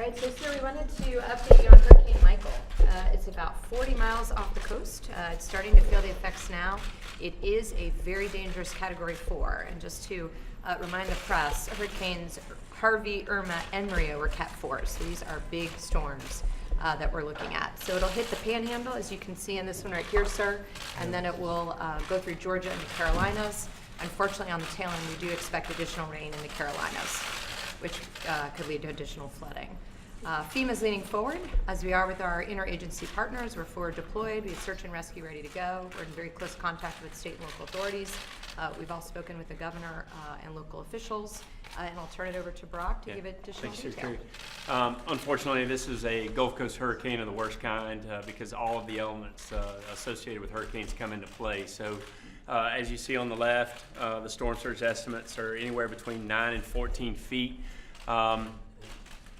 right, so sir, we wanted to update you on Hurricane Michael. It's about 40 miles off the coast. It's starting to feel the effects now. It is a very dangerous Category 4. And just to remind the press, Hurricanes Harvey, Irma, and Maria were Cat 4. So these are big storms that we're looking at. So it'll hit the Panhandle, as you can see in this one right here, sir, and then it will go through Georgia and the Carolinas. Unfortunately, on the tail end, we do expect additional rain in the Carolinas, which could lead to additional flooding. FEMA is leaning forward, as we are with our interagency partners. We're forward deployed. We have search and rescue ready to go. We're in very close contact with state and local authorities. We've all spoken with the governor and local officials. And I'll turn it over to Brock to give additional detail. Unfortunately, this is a Gulf Coast hurricane of the worst kind because all of the elements associated with hurricanes come into play. So as you see on the left, the storm surge estimates are anywhere between 9 and 14 feet.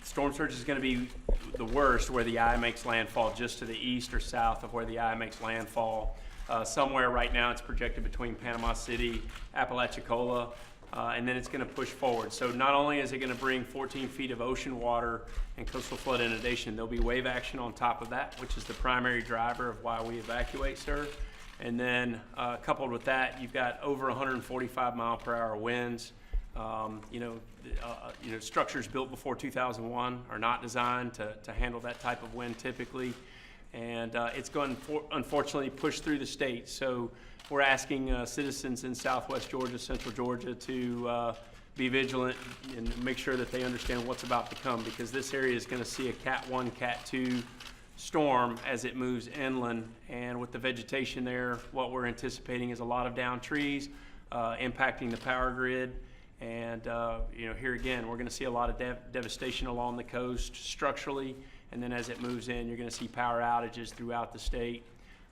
Storm surge is going to be the worst where the eye makes landfall, just to the east or south of where the eye makes landfall. Somewhere right now it's projected between Panama City, Apalachicola, and then it's going to push forward. So not only is it going to bring 14 feet of ocean water and coastal flood inundation, there'll be wave action on top of that, which is the primary driver of why we evacuate, sir. And then coupled with that, you've got over 145 mile per hour winds. Structures built before 2001 are not designed to handle that type of wind typically. And it's going to unfortunately push through the state. So we're asking citizens in Southwest Georgia, Central Georgia to be vigilant and make sure that they understand what's about to come, because this area is going to see a Cat 1, Cat 2 storm as it moves inland. And with the vegetation there, what we're anticipating is a lot of downed trees impacting the power grid. And here again, we're going to see a lot of devastation along the coast structurally. And then as it moves in, you're going to see power outages throughout the state.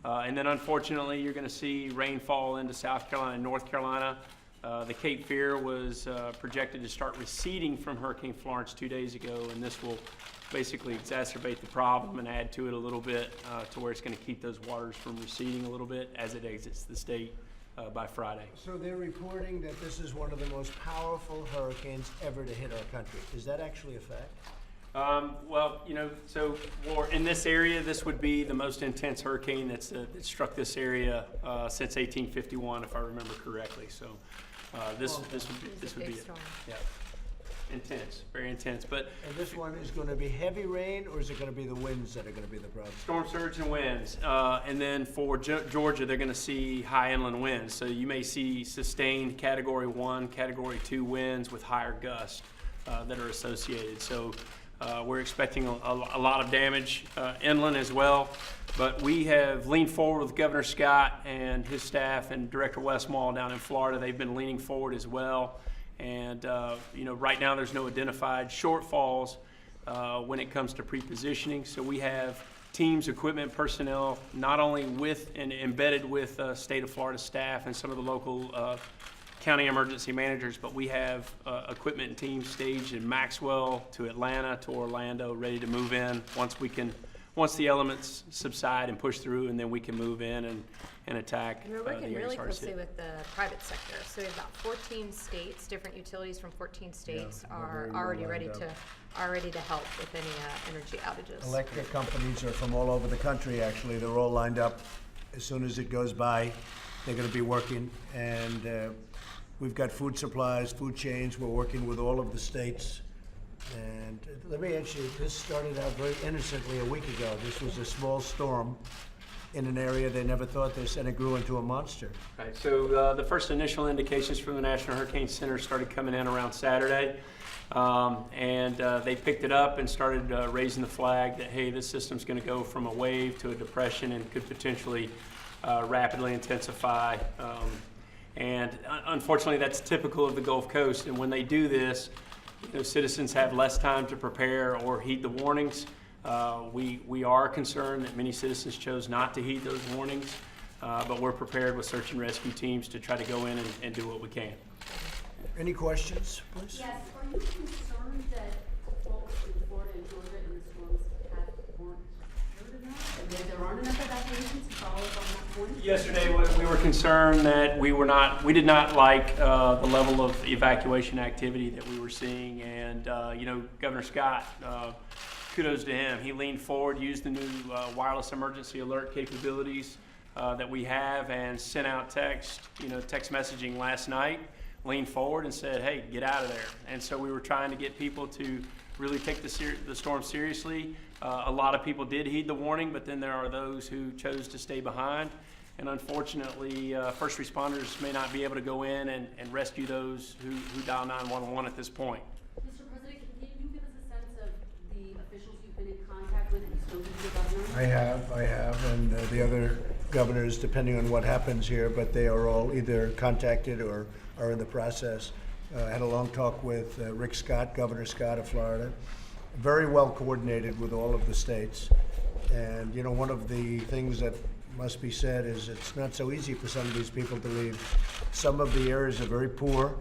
And then unfortunately, you're going to see rainfall into South Carolina and North Carolina. The Cape Fear was projected to start receding from Hurricane Florence 2 days ago, and this will basically exacerbate the problem and add to it a little bit to where it's going to keep those waters from receding a little bit as it exits the state by Friday. So they're reporting that this is one of the most powerful hurricanes ever to hit our country. Is that actually a fact? So in this area, this would be the most intense hurricane that struck this area since 1851, if I remember correctly. So this would be it. Yeah. Intense, very intense. And this one is going to be heavy rain, or is it going to be the winds that are going to be the problem? Storm surge and winds. And then for Georgia, they're going to see high inland winds. So you may see sustained Category 1, Category 2 winds with higher gusts that are associated. So we're expecting a lot of damage inland as well. But we have leaned forward with Governor Scott and his staff and Director Westmall down in Florida. They've been leaning forward as well. And right now there's no identified shortfalls when it comes to pre-positioning. So we have teams, equipment, personnel, not only with and embedded with state of Florida staff and some of the local county emergency managers, but we have equipment and teams staged in Maxwell to Atlanta to Orlando, ready to move in once the elements subside and push through, and then we can move in and attack. And we're working really closely with the private sector. So we have about 14 states, different utilities from 14 states are already ready to help with any energy outages. Electric companies are from all over the country, actually. They're all lined up. As soon as it goes by, they're going to be working. And we've got food supplies, food chains. We're working with all of the states. And let me ask you, this started out very innocently a week ago. This was a small storm in an area they never thought this, and it grew into a monster. Right, so the first initial indications from the National Hurricane Center started coming in around Saturday. And they picked it up and started raising the flag that, hey, this system's going to go from a wave to a depression and could potentially rapidly intensify. And unfortunately, that's typical of the Gulf Coast. And when they do this, citizens have less time to prepare or heed the warnings. We are concerned that many citizens chose not to heed those warnings, but we're prepared with search and rescue teams to try to go in and do what we can. Any questions, please? Yes. Are you concerned that folks in Florida and Georgia in the storms weren't heard enough? And that there aren't enough evacuations to follow up on that point? Yesterday, we were concerned that we did not like the level of evacuation activity that we were seeing. And, Governor Scott, kudos to him. He leaned forward, used the new wireless emergency alert capabilities that we have, and sent out text messaging last night, leaned forward and said, hey, get out of there. And so we were trying to get people to really take the storm seriously. A lot of people did heed the warning, but then there are those who chose to stay behind. And unfortunately, first responders may not be able to go in and rescue those who dial 911 at this point. Mr. President, can you give us a sense of the officials you've been in contact with? Have you spoken to the governor? I have, and the other governors, depending on what happens here, but they are all either contacted or are in the process. I had a long talk with Rick Scott, Governor Scott of Florida. Very well coordinated with all of the states. And, one of the things that must be said is it's not so easy for some of these people to leave. Some of the areas are very poor.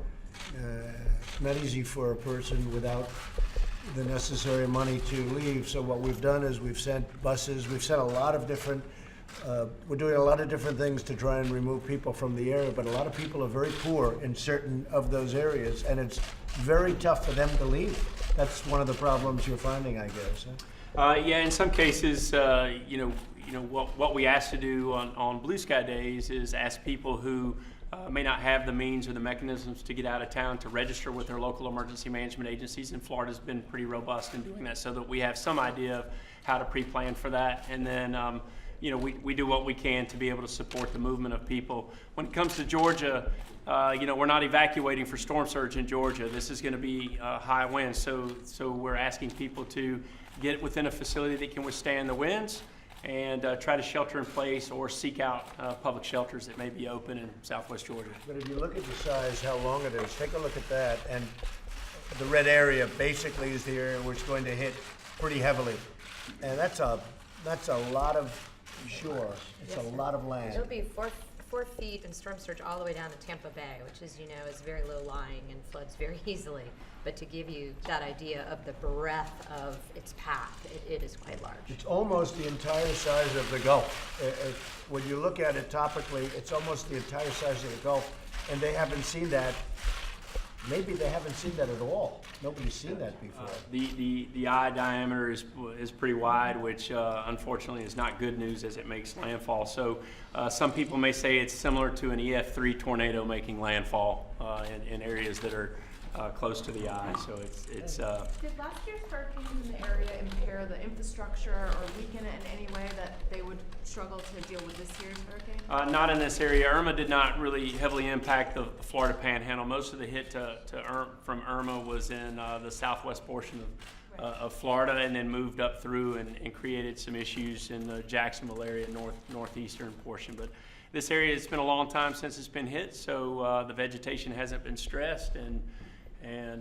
It's not easy for a person without the necessary money to leave. So what we've done is we've sent buses, we've sent a lot of different, we're doing a lot of different things to try and remove people from the area, but a lot of people are very poor in certain of those areas, and it's very tough for them to leave. That's one of the problems you're finding, I guess. Yeah, in some cases, what we ask to do on Blue Sky Days is ask people who may not have the means or the mechanisms to get out of town to register with their local emergency management agencies, and Florida's been pretty robust in doing that so that we have some idea of how to pre-plan for that. And then, we do what we can to be able to support the movement of people. When it comes to Georgia, we're not evacuating for storm surge in Georgia. This is going to be high winds, so we're asking people to get within a facility that can withstand the winds and try to shelter in place or seek out public shelters that may be open in Southwest Georgia. But if you look at the size, how long it is, take a look at that, and the red area basically is the area where it's going to hit pretty heavily. And that's a lot of shore. It's Yes, a sir. lot of land. It'll be 4 feet in storm surge all the way down to Tampa Bay, which is very low lying and floods very easily. But to give you that idea of the breadth of its path, it is quite large. It's almost the entire size of the Gulf. When you look at it topically, it's almost the entire size of the Gulf, and they haven't seen that. Maybe they haven't seen that at all. Nobody's seen that before. The eye diameter is pretty wide, which unfortunately is not good news as it makes landfall. So some people may say it's similar to an EF3 tornado making landfall in areas that are close to the eye. So it's Did last year's hurricanes in the area impair the infrastructure or weaken it in any way that they would struggle to deal with this year's hurricane? not in this area. Irma did not really heavily impact the Florida Panhandle. Most of the hit from Irma was in the southwest portion of Florida, and then moved up through and created some issues in the Jacksonville area, northeastern portion. But this area, it's been a long time since it's been hit, so the vegetation hasn't been stressed, and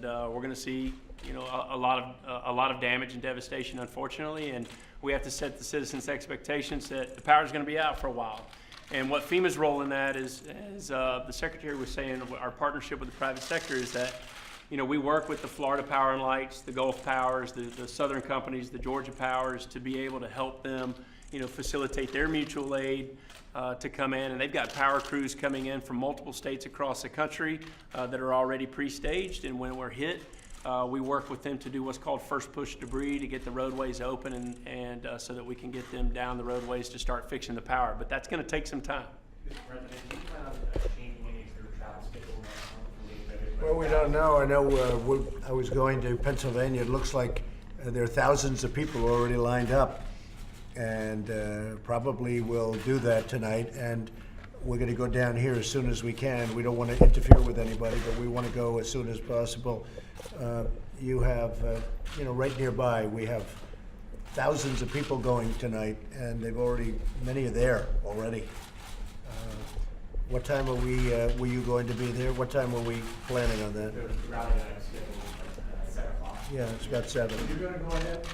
we're going to see a lot of damage and devastation, unfortunately, and we have to set the citizens' expectations that the power is going to be out for a while. And what FEMA's role in that is, as the Secretary was saying, our partnership with the private sector is that we work with the Florida Power and Lights, the Gulf Powers, the Southern companies, the Georgia Powers, to be able to help them facilitate their mutual aid to come in. And they've got power crews coming in from multiple states across the country that are already pre-staged. And when we're hit, we work with them to do what's called first push debris to get the roadways open and so that we can get them down the roadways to start fixing the power. But that's going to take some time. Mr. President, do you plan on changing any of your travel schedule now? Well, we don't know. I know I was going to Pennsylvania. It looks like there are thousands of people already lined up, and probably will do that tonight. And we're going to go down here as soon as we can. We don't want to interfere with anybody, but we want to go as soon as possible. You have, right nearby, we have thousands of people going tonight, and many are there already. What time were you going to be there? What time were we planning on that? The rally that is scheduled at 7 o'clock. Yeah, it's about 7. You're going to go ahead?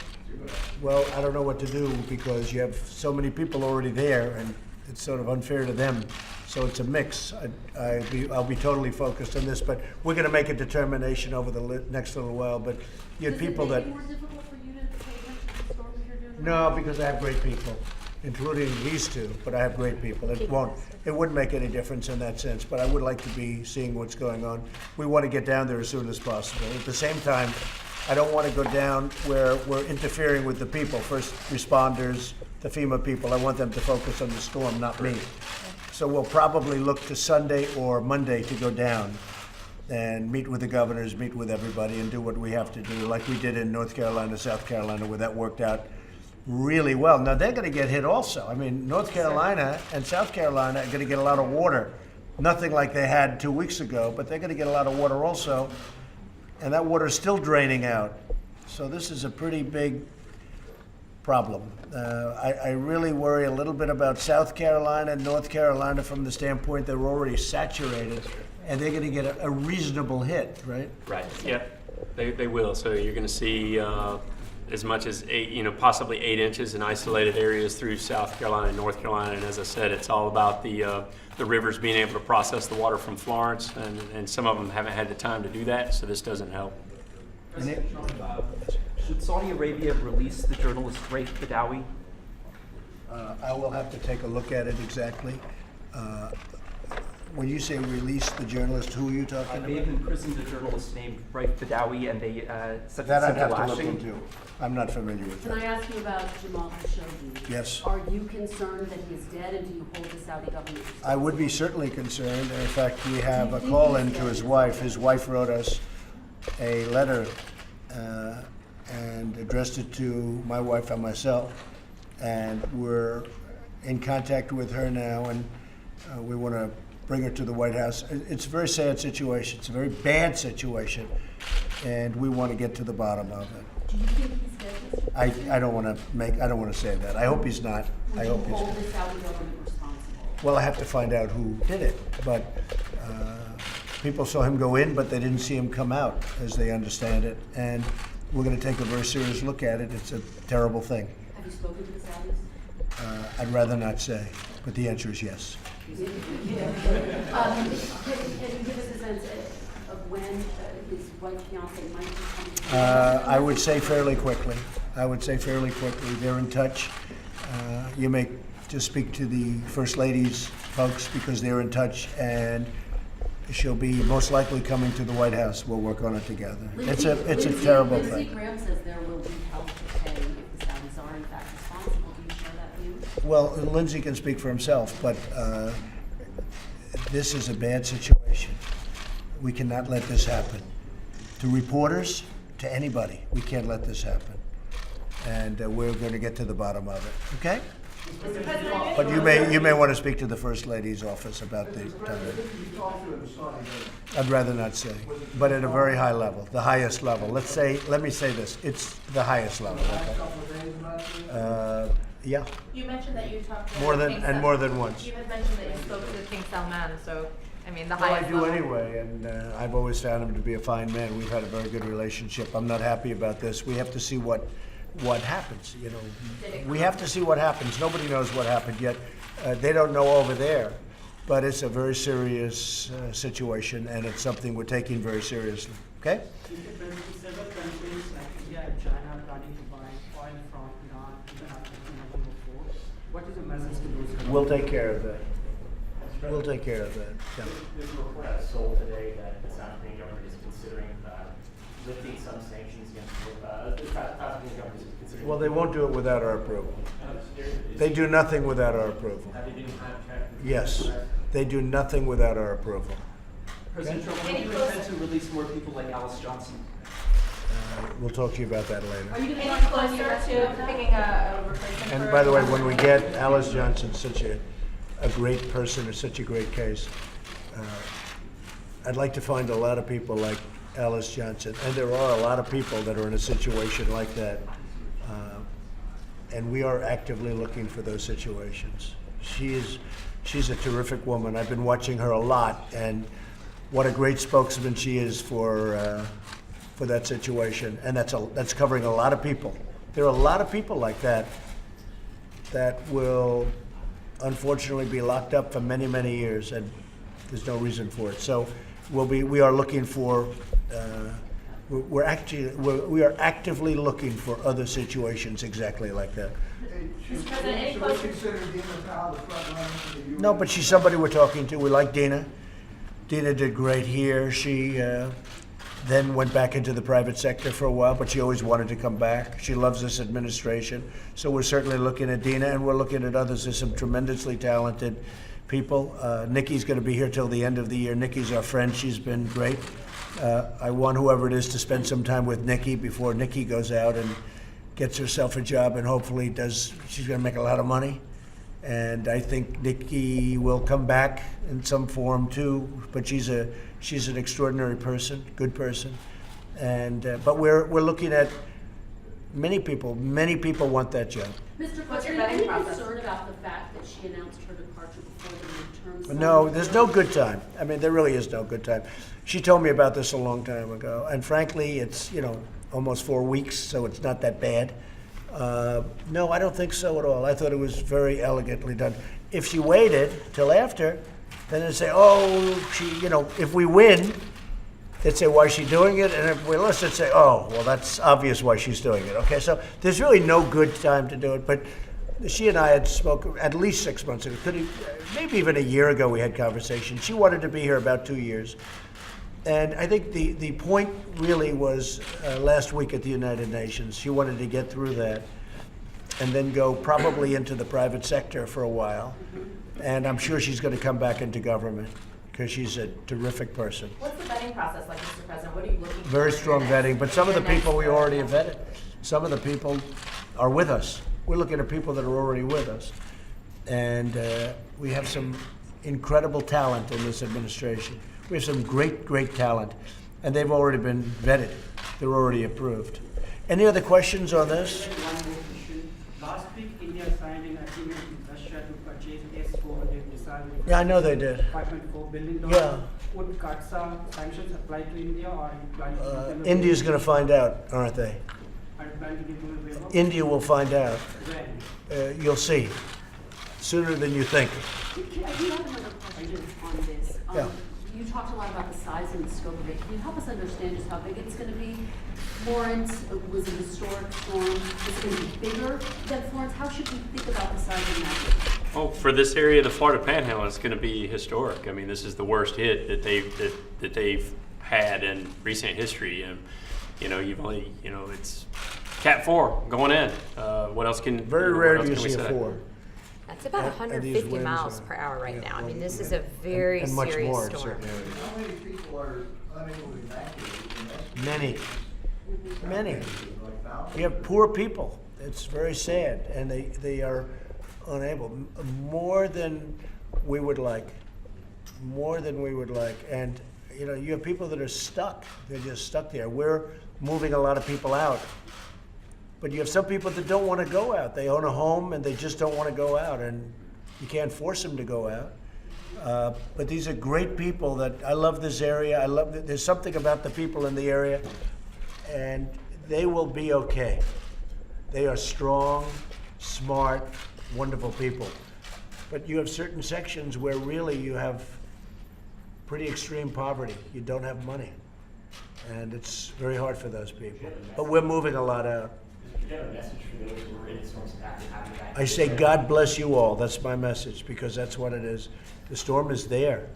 Well, I don't know what to do because you have so many people already there, and it's sort of unfair to them. So it's a mix. I'll be totally focused on this, but we're going to make a determination over the next little while. But you have people that. Does it make it more difficult for you to pay attention to the storm if you're doing No, because I have great people. including these two, but I have great people. It wouldn't make any difference in that sense, but I would like to be seeing what's going on. We want to get down there as soon as possible. At the same time, I don't want to go down where we're interfering with the people, first responders, the FEMA people. I want them to focus on the storm, not me. So we'll probably look to Sunday or Monday to go down and meet with the governors, meet with everybody, and do what we have to do, like we did in North Carolina, South Carolina, where that worked out really well. Now, they're going to get hit also. I mean, North Carolina and South Carolina are going to get a lot of water. Nothing like they had 2 weeks ago, but they're going to get a lot of water also. And that water is still draining out. So this is a pretty big problem. I really worry a little bit about South Carolina and North Carolina from the standpoint they're already saturated, and they're going to get a reasonable hit, right? Right, yep, they will. So you're going to see as much as possibly 8 inches in isolated areas through South Carolina and North Carolina. And as I said, it's all about the rivers being able to process the water from Florence, and some of them haven't had the time to do that, so this doesn't help. President Trump, should Saudi Arabia release the journalist Raif Badawi? I will have to take a look at it exactly. When you say release the journalist, who are you talking about? They have imprisoned a journalist named Raif Badawi, and they said That I'd sent have a to look lashing. into. I'm not familiar with Can I that. ask you about Jamal Khashoggi? Yes. Are you concerned that he is dead, and do you hold the Saudi government? I would be certainly concerned. In fact, we have a call in to his wife. His wife wrote us a letter and addressed it to my wife and myself. And we're in contact with her now, and we want to bring her to the White House. It's a very sad situation. It's a very bad situation, and we want to get to the bottom of it. Do you think he's dead? I don't want to say that. I hope he's not. I hope Would he's you hold not. the Saudi government responsible? Well, I have to find out who did it, but people saw him go in, but they didn't see him come out, as they understand it, and we're going to take a very serious look at it. It's a terrible thing. Have you spoken to the Saudis? I'd rather not say, but the answer is yes. Can you give us a sense of when his wife, fiance might be coming? I would say fairly quickly. They're in touch. You may just speak to the First Lady's folks because they're in touch, and she'll be most likely coming to the White House. We'll work on it together. It's a terrible Lindsey thing. Graham says there will be help to pay if the Saudis are in fact responsible. Do you share that view? Well, Lindsey can speak for himself, but this is a bad situation. We cannot let this happen. To reporters, to anybody, we can't let this happen. And we're going to get to the bottom of it, okay? But you may want to speak to the First Lady's office about the timing. I'd rather not say, but at a very high level, the highest level. Let me say this, it's the highest level, okay? Yeah, You mentioned that you talked to more King than once. You had mentioned that you spoke to King Salman, so, I mean, the Well, I highest do level. anyway, and I've always found him to be a fine man. We've had a very good relationship. I'm not happy about this. We have to see what happens, you know. We have to see what happens. Nobody knows what happened yet. They don't know over there, but it's a very serious situation, and it's something we're taking very seriously, okay? Several countries like India and China are planning to buy oil from Iran even after 2004. What is the message to those countries? We'll take care of that. We'll take care of that. Yeah. There's a report out of Seoul today that the South Korean government is considering lifting some sanctions against the South Korean government is considering. Well, they won't do it without our approval. They do nothing without our approval. Have they been in contact with Yes, the they do nothing without our approval. President Trump, when do you intend to release more people like Alice Johnson? We'll talk to you about that later. Are you going to Any talk closer to picking a replacement And for- by the way, when we get Alice Johnson, such a great person, or such a great case, I'd like to find a lot of people like Alice Johnson, and there are a lot of people that are in a situation like that, and we are actively looking for those situations. She's a terrific woman. I've been watching her a lot, and what a great spokesman she is for that situation, and that's covering a lot of people. There are a lot of people like that will unfortunately be locked up for many, many years, and there's no reason for it. So we are looking for, we are actively looking for other situations exactly like that. Mr. President, any questions? No, but she's somebody we're talking to. We like Dina. Dina did great here. She then went back into the private sector for a while, but she always wanted to come back. She loves this administration. So we're certainly looking at Dina, and we're looking at others. There's some tremendously talented people. Nikki's going to be here till the end of the year. Nikki's our friend. She's been great. I want whoever it is to spend some time with Nikki before Nikki goes out and gets herself a job, and hopefully she's going to make a lot of money. And I think Nikki will come back in some form too, but she's an extraordinary person, good person. And but we're looking at many people. Many people want that job. Mr. What's your President, vetting any process? concern about the fact that she announced her departure before the midterms? No, there's no good time. I mean, there really is no good time. She told me about this a long time ago, and frankly, it's almost 4 weeks, so it's not that bad. No, I don't think so at all. I thought it was very elegantly done. If she waited till after, then they'd say, oh, if we win, they'd say, why is she doing it? And if we lose, they'd say, oh, well, that's obvious why she's doing it. Okay, so there's really no good time to do it. But she and I had spoken at least 6 months ago. Maybe even a year ago we had conversations. She wanted to be here about 2 years. And I think the point really was last week at the United Nations. She wanted to get through that and then go probably into the private sector for a while. And I'm sure she's going to come back into government because she's a terrific person. What's the vetting process like, Mr. President? What are you looking for? Very strong vetting, but some of the people we already have vetted. Some of the people are with us. We're looking at people that are already with us. And we have some incredible talent in this administration. We have some great, great talent, and they've already been vetted. They're already approved. Any other questions on this? One more question. Last week, India signed an agreement with Russia to purchase S-400 missiles. Yeah, I know they did. $5.4 billion. Yeah. Would CATSA sanctions apply to India, or are you planning to give them a India's going to find out, aren't they? Are you planning to give them a waiver? India will find out. When? You'll see. Sooner than you think. I do have another question on this. Yeah. You talked a lot about the size and the scope of it. Can you help us understand just how big it's going to be? Florence was a historic storm. It's going to be bigger than Florence. How should we think about the size and magnitude? Oh, for this area of the Florida Panhandle, it's going to be historic. I mean, this is the worst hit that they've had in recent history. And you've only it's Cat 4 going in. What else can? Very rare do you see a 4. That's about And these 150 winds miles are- per hour right now. I mean, this is yeah. a very and much serious more in storm. certain areas. How many people are unable to evacuate? Many. Like thousands? We have poor people. It's very sad, and they are unable. More than we would like. More than we would like. And you have people that are stuck. They're just stuck there. We're moving a lot of people out. But you have some people that don't want to go out. They own a home and they just don't want to go out, and you can't force them to go out. But these are great people that I love this area. There's something about the people in the area, and they will be okay. They are strong, smart, wonderful people. But you have certain sections where really you have pretty extreme poverty. You don't have money. And it's very hard for those people. But we're moving a lot out. Do you have a message for those who are in the storm's path and haven't evacuated? I say, God bless you all. That's my message, because that's what it is. The storm is there.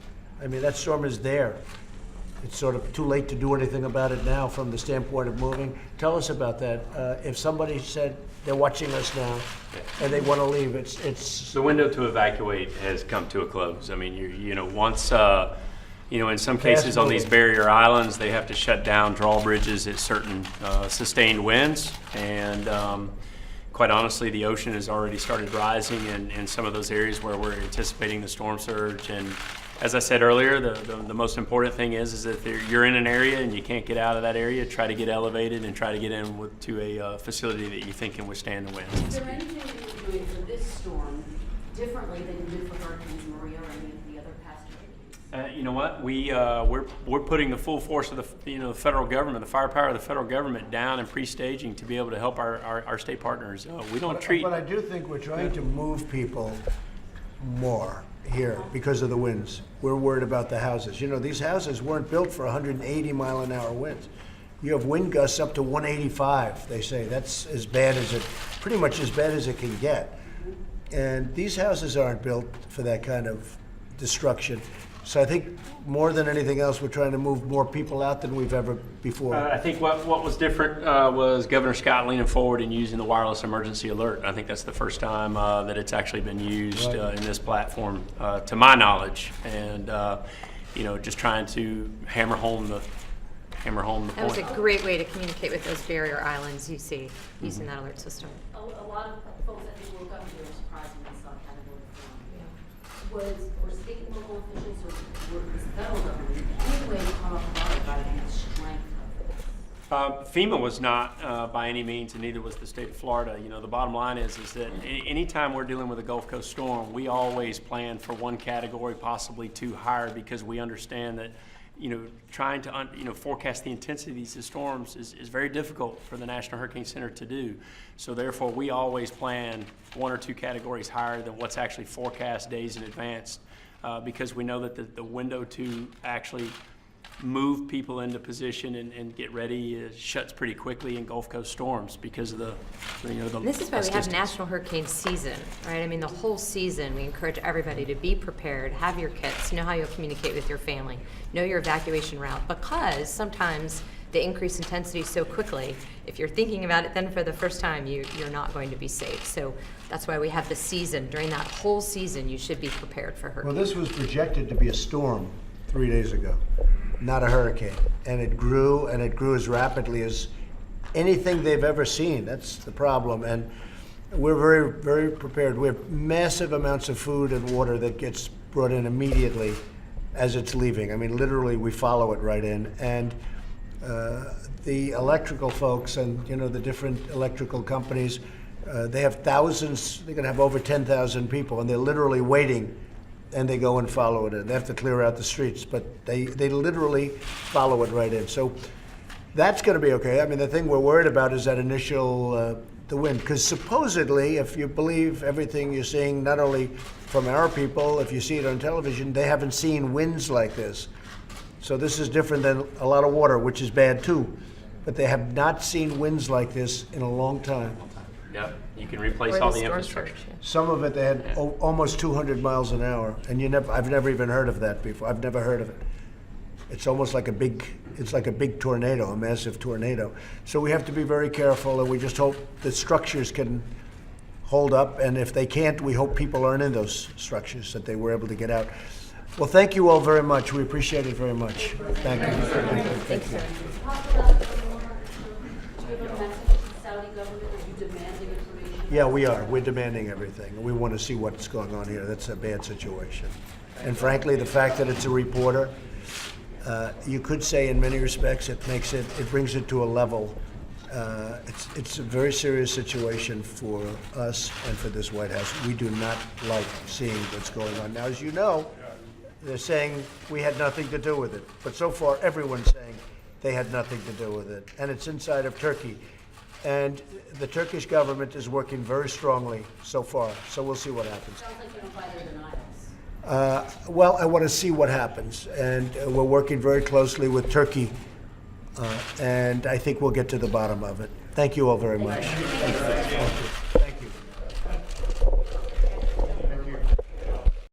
I mean, that storm is there. It's sort of too late to do anything about it now from the standpoint of moving. Tell us about that. If somebody said they're watching us now and they want to leave, it's The window to evacuate has come to a close. I mean, once, in some cases on these barrier islands, they have to shut down drawbridges at certain sustained winds. And quite honestly, the ocean has already started rising in some of those areas where we're anticipating the storm surge. And as I said earlier, the most important thing is that if you're in an area and you can't get out of that area, try to get elevated and try to get to a facility that you think can withstand the winds. Is there anything that you're doing for this storm differently than you did for Hurricanes Maria or any of the other past hurricanes? You know what? We're putting the full force of the federal government, the firepower of the federal government down and pre-staging to be able to help our state partners. We don't treat. But I do think we're trying to move people more here because of the winds. We're worried about the houses. These houses weren't built for 180-mile-an-hour winds. You have wind gusts up to 185, they say. That's as bad as pretty much as bad as it can get. And these houses aren't built for that kind of destruction. So I think more than anything else, we're trying to move more people out than we've ever before. I think what was different was Governor Scott leaning forward and using the wireless emergency alert. I think that's the first time that it's actually been used in this platform, to my knowledge, and just trying to hammer home the point. That was a great way to communicate with those barrier islands you see using that alert system. A lot of folks I think woke up and they were surprised when they saw category 4. Were state and local officials or was the federal government in any way caught off guard by the strength of this? FEMA was not by any means, and neither was the state of Florida. The bottom line is that anytime we're dealing with a Gulf Coast storm, we always plan for one category, possibly two higher, because we understand that trying to forecast the intensity of these storms is very difficult for the National Hurricane Center to do. So therefore, we always plan one or two categories higher than what's actually forecast days in advance, because we know that the window to actually move people into position and get ready shuts pretty quickly in Gulf Coast storms because of the This is why we have National Hurricane Season, right? I mean, the whole season, we encourage everybody to be prepared, have your kits, know how you'll communicate with your family, know your evacuation route, because sometimes they increase intensity so quickly, if you're thinking about it then for the first time, you're not going to be safe. So that's why we have the season. During that whole season, you should be prepared for hurricane. Well, this was projected to be a storm 3 days ago, not a hurricane. And it grew as rapidly as anything they've ever seen. That's the problem. And we're very, very prepared. We have massive amounts of food and water that gets brought in immediately as it's leaving. I mean, literally, we follow it right in. And the electrical folks and, the different electrical companies, they have thousands, they're gonna have over 10,000 people, and they're literally waiting, and they go and follow it in. They have to clear out the streets, but they literally follow it right in. So that's gonna be okay. I mean, the thing we're worried about is that initial, the wind, because supposedly, if you believe everything you're seeing, not only from our people, if you see it on television, they haven't seen winds like this. So this is different than a lot of water, which is bad too. But they have not seen winds like this in a long time. Yep, you can replace Or all the the storm infrastructure. surge, yeah. Some of it, they had almost 200 miles an hour, and I've never even heard of that before. I've never heard of it. It's almost like it's like a big tornado, a massive tornado. So we have to be very careful, and we just hope the structures can hold up, and if they can't, we hope people aren't in those structures, that they were able to get out. Well, thank you all very much. We appreciate it very much. Thank you. Thanks, sir. Talk about the more, do you have a message to the Saudi government? Are you demanding information? Yeah, we are. We're demanding everything. We want to see what's going on here. That's a bad situation. And frankly, the fact that it's a reporter, you could say in many respects it brings it to a level. It's a very serious situation for us and for this White House. We do not like seeing what's going on. Now, as you know, they're saying we had nothing to do with it. But so far, everyone's saying they had nothing to do with it. And it's inside of Turkey. And the Turkish government is working very strongly so far. So we'll see what happens. Sounds like you don't buy their denials. Well, I want to see what happens. And we're working very closely with Turkey. And I think we'll get to the bottom of it. Thank you all very much. Thank you.